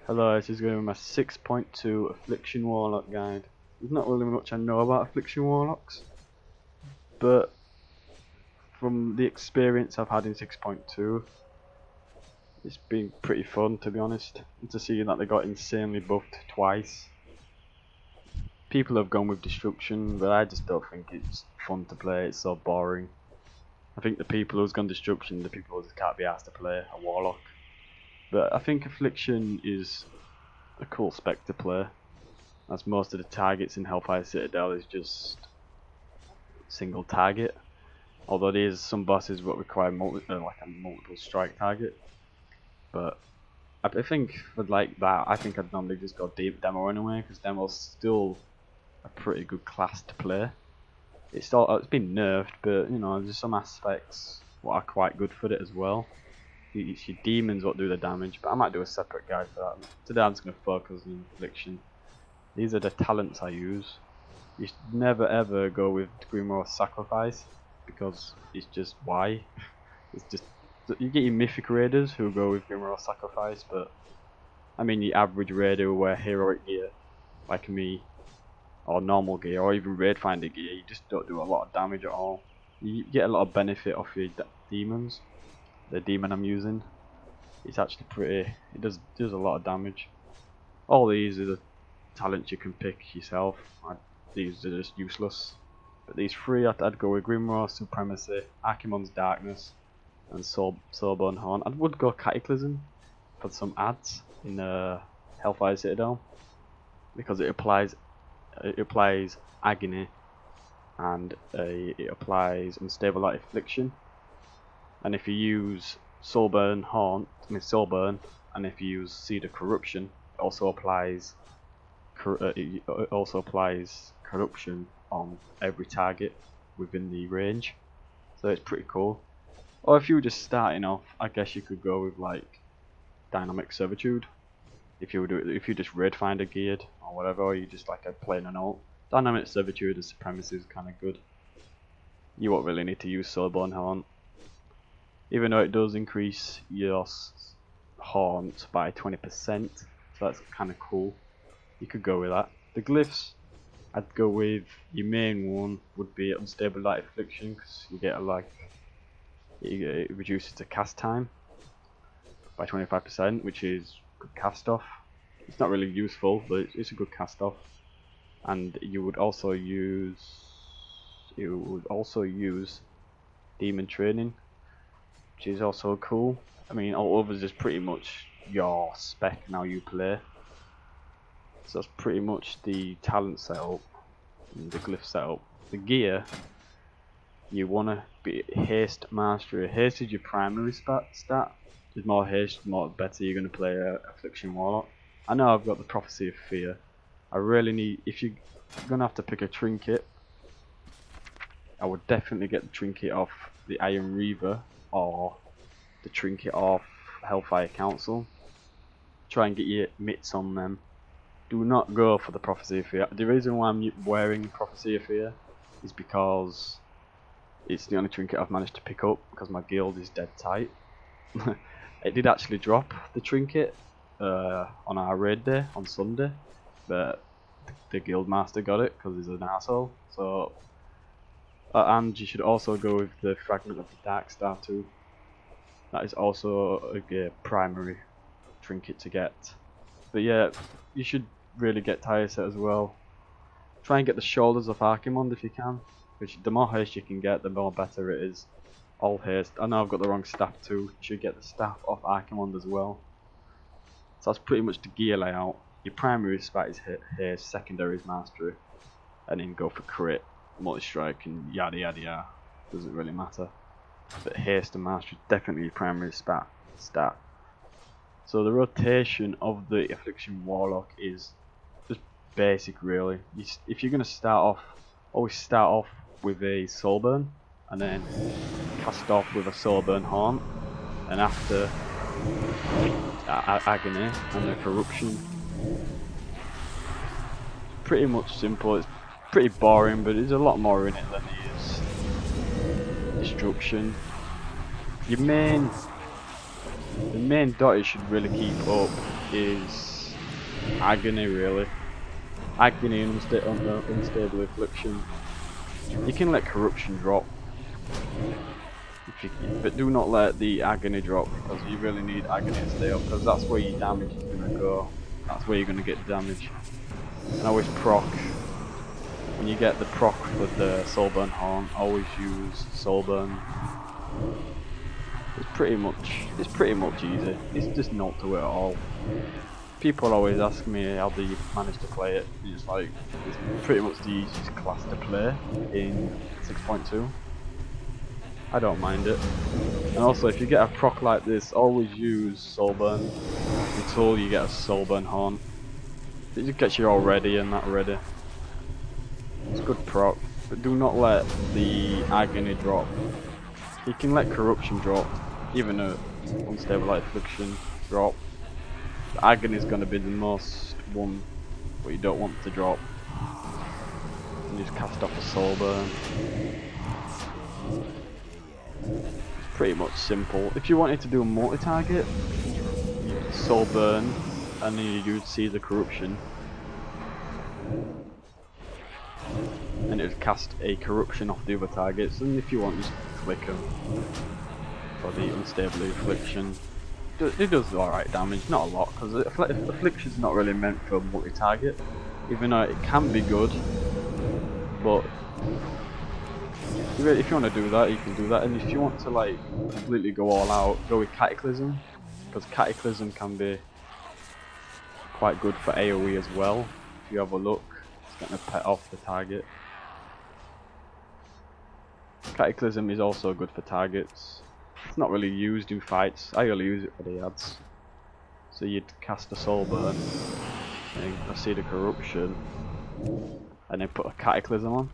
Hello, this is going to be my 6.2 Affliction Warlock guide. There's not really much I know about Affliction Warlocks, but from the experience I've had in 6.2, it's been pretty fun, to be honest, and to see that they got insanely buffed twice. People have gone with Destruction, but I just don't think it's fun to play. It's so boring. I think the people who's gone Destruction, the people who just can't be asked to play a Warlock. But I think Affliction is a cool spec to play, as most of the targets in Hellfire Citadel is just single target. Although there's some bosses that require like a multiple strike target. But I think for like that, I think I'd normally just go Demo anyway, because Demo's still a pretty good class to play. It's been nerfed, but you know, there's some aspects what are quite good for it as well. It's your demons what do the damage, but I might do a separate guide for that. Today I'm just going to focus on Affliction. These are the talents I use. You should never ever go with Grimoire Sacrifice, because it's just why. It's just, you get your mythic raiders who go with Grimoire Sacrifice, but I mean your average raider who wear heroic gear, like me, or normal gear, or even raid finder gear, you just don't do a lot of damage at all. You get a lot of benefit off your demons. The demon I'm using, it's actually pretty, it does a lot of damage. All these are the talents you can pick yourself. These are just useless, but these three I'd go with Grimoire Supremacy, Archimonde's Darkness, and Soulburn Horn. I would go Cataclysm for some ads in Hellfire Citadel, because it applies Agony, and it applies Unstable Light Affliction. And if you use Soulburn, and if you use Seed of Corruption, it also applies corruption on every target within the range. So it's pretty cool. Or if you were just starting off, I guess you could go with like Dynamic Servitude. If you just raid finder geared or whatever, or you just like a plain and alt. Dynamic Servitude and Supremacy is kind of good. You won't really need to use Soulburn Horn, even though it does increase your haunt by 20%, so that's kind of cool. You could go with that. The glyphs, I'd go with, your main one would be Unstable Light Affliction, because you get it reduces the cast time by 25%, which is good cast off. It's not really useful, but it's a good cast off. And you would also use Demon Training, which is also cool. I mean, all others is pretty much your spec now you play. So that's pretty much the talent setup and the glyph setup. The gear, you wanna be haste mastery. Haste is your primary stat. With more haste, the better you're gonna play Affliction Warlock. I know I've got the Prophecy of Fear. I really need, if you're gonna have to pick a trinket, I would definitely get the trinket off the Iron Reaver, or the trinket off Hellfire Council. Try and get your mitts on them. Do not go for the Prophecy of Fear. The reason why I'm wearing Prophecy of Fear is because it's the only trinket I've managed to pick up, because my guild is dead tight. It did actually drop the trinket on our raid day on Sunday, but the guild master got it because he's an asshole. So and you should also go with the Fragment of the Dark Star too. That is also a primary trinket to get. But yeah, you should really get tire set as well. Try and get the shoulders of Archimonde if you can, which the more haste you can get, the more better it is. All haste. I know I've got the wrong staff too. You should get the staff off Archimonde as well. So that's pretty much the gear layout. Your primary spec is haste, secondary is mastery, and then go for crit, multi-strike, and yada yada yada. Doesn't really matter. But haste and mastery is definitely your primary stat. So the rotation of the Affliction Warlock is just basic really. If you're going to start off, always start off with a Soulburn, and then cast off with a Soulburn Horn, and after Agony and the Corruption. Pretty much simple. It's pretty boring, but there's a lot more in it than there is Destruction. The main dot you should really keep up is agony really. Agony and unstable affliction. You can let corruption drop, but do not let the agony drop, because you really need agony to stay up, because that's where your damage is going to go. That's where you're going to get damage. And always proc. When you get the proc for the Soulburn Horn, always use Soulburn. It's pretty much easy. It's just not to it at all. People always ask me how do you manage to play it. It's like, it's pretty much the easiest class to play in 6.2. I don't mind it. And also, if you get a proc like this, always use Soulburn until you get a Soulburn Horn. It just gets you all ready and that ready. It's good proc, but do not let the agony drop. You can let corruption drop, even a unstable affliction drop. The agony is going to be the most one, but you don't want to drop. And just cast off a Soulburn. It's pretty much simple. If you wanted to do a multi-target, Soulburn, and then you'd see the corruption. And it would cast a corruption off the other targets, and if you want, just click them for the unstable affliction. It does alright damage, not a lot, because affliction's not really meant for multi-target, even though it can be good. But if you want to do that, you can do that, and if you want to like completely go all out, go with Cataclysm, because Cataclysm can be quite good for AoE as well. If you have a look, it's going to pet off the target. Cataclysm is also good for targets. It's not really used in fights. I only use it for the ads. So you'd cast a Soulburn, and proceed the corruption, and then put a Cataclysm on.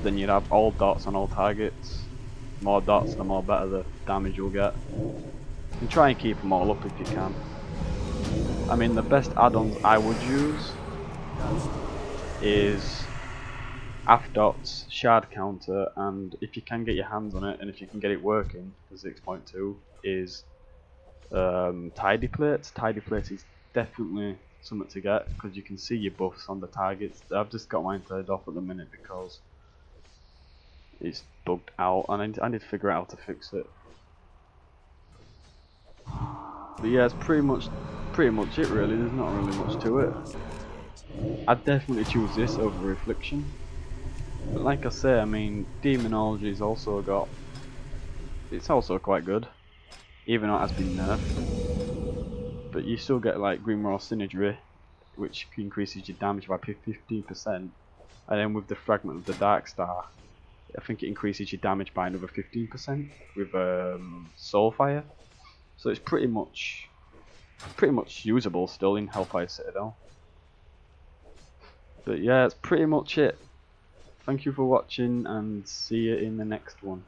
Then you'd have all dots on all targets. More dots, the more better the damage you'll get. And try and keep them all up if you can. I mean, the best add-ons I would use is Dots, Shard Counter, and if you can get your hands on it, and if you can get it working for 6.2, is Tidy Plates. Tidy Plates is definitely something to get, because you can see your buffs on the targets. I've just got mine turned off at the minute because it's bugged out, and I need to figure out how to fix it. But yeah, it's pretty much it really. There's not really much to it. I'd definitely choose this over Affliction. But like I say, I mean, Demonology's also got... It's also quite good, even though it has been nerfed. But you still get like Grimroar Synergy, which increases your damage by 15%. And then with the Fragment of the Dark Star, I think it increases your damage by another 15% with Soulfire. So it's pretty much usable still in Hellfire Citadel. But yeah, that's pretty much it. Thank you for watching, and see you in the next one.